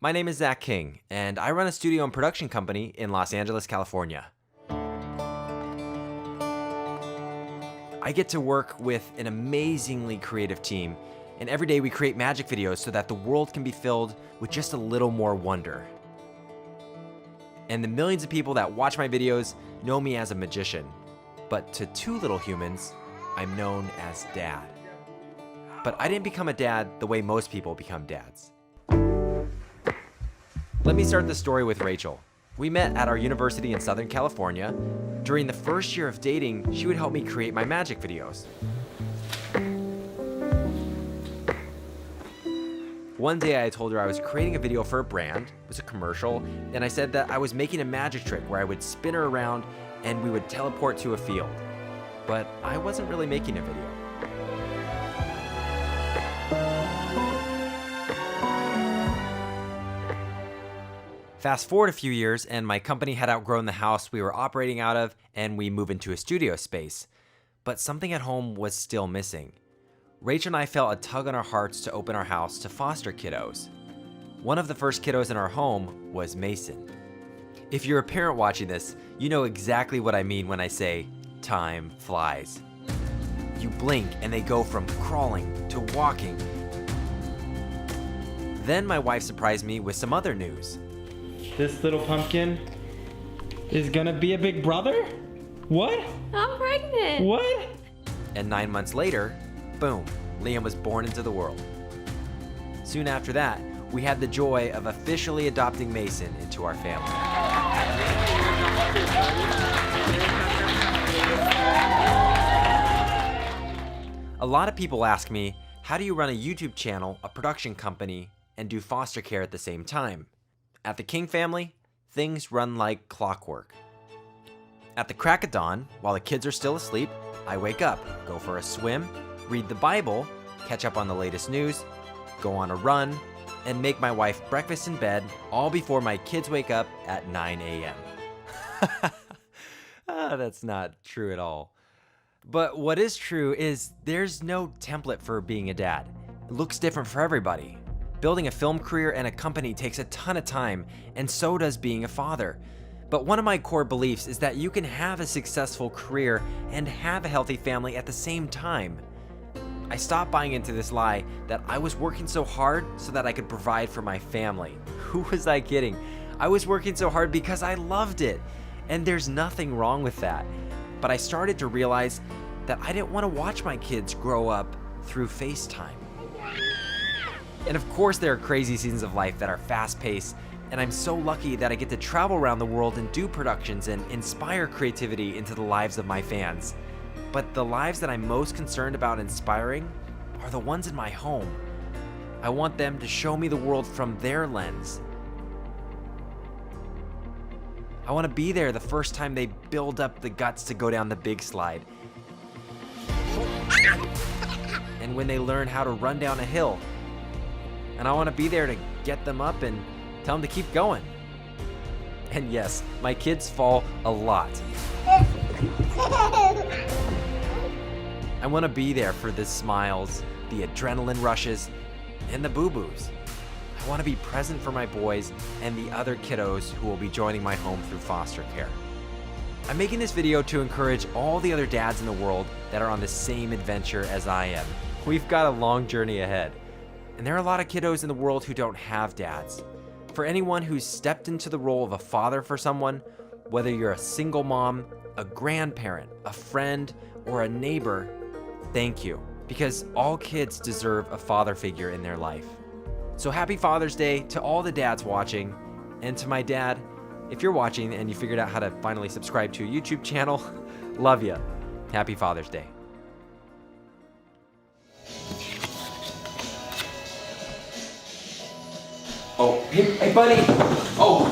My name is Zach King, and I run a studio and production company in Los Angeles, California. I get to work with an amazingly creative team, and every day we create magic videos so that the world can be filled with just a little more wonder. And the millions of people that watch my videos know me as a magician, but to two little humans, I'm known as Dad. But I didn't become a dad the way most people become dads. Let me start the story with Rachel. We met at our university in Southern California. During the first year of dating, she would help me create my magic videos. One day I told her I was creating a video for a brand, it was a commercial, and I said that I was making a magic trick where I would spin her around and we would teleport to a field. But I wasn't really making a video. Fast forward a few years and my company had outgrown the house we were operating out of and we moved into a studio space. But something at home was still missing. Rachel and I felt a tug on our hearts to open our house to foster kiddos. One of the first kiddos in our home was Mason. If you're a parent watching this, you know exactly what I mean when I say, time flies. You blink and they go from crawling to walking. Then my wife surprised me with some other news. This little pumpkin is gonna be a big brother? What? I'm pregnant. What? And 9 months later, boom, Liam was born into the world. Soon after that, we had the joy of officially adopting Mason into our family. A lot of people ask me, how do you run a YouTube channel, a production company, and do foster care at the same time? At the King family, things run like clockwork. At the crack of dawn, while the kids are still asleep, I wake up, go for a swim, read the Bible, catch up on the latest news, go on a run, and make my wife breakfast in bed, all before my kids wake up at 9 a.m. That's not true at all. But what is true is there's no template for being a dad. It looks different for everybody. Building a film career and a company takes a ton of time, and so does being a father. But one of my core beliefs is that you can have a successful career and have a healthy family at the same time. I stopped buying into this lie that I was working so hard so that I could provide for my family. Who was I kidding? I was working so hard because I loved it, and there's nothing wrong with that. But I started to realize that I didn't want to watch my kids grow up through FaceTime. And of course there are crazy seasons of life that are fast-paced, and I'm so lucky that I get to travel around the world and do productions and inspire creativity into the lives of my fans. But the lives that I'm most concerned about inspiring are the ones in my home. I want them to show me the world from their lens. I want to be there the first time they build up the guts to go down the big slide. And when they learn how to run down a hill. And I want to be there to get them up and tell them to keep going. And yes, my kids fall a lot. I want to be there for the smiles, the adrenaline rushes, and the boo-boos. I want to be present for my boys and the other kiddos who will be joining my home through foster care. I'm making this video to encourage all the other dads in the world that are on the same adventure as I am. We've got a long journey ahead. And there are a lot of kiddos in the world who don't have dads. For anyone who's stepped into the role of a father for someone, whether you're a single mom, a grandparent, a friend, or a neighbor, thank you. Because all kids deserve a father figure in their life. So happy Father's Day to all the dads watching. And to my dad, if you're watching and you figured out how to finally subscribe to a YouTube channel, love ya. Happy Father's Day. Oh, hey buddy. Oh.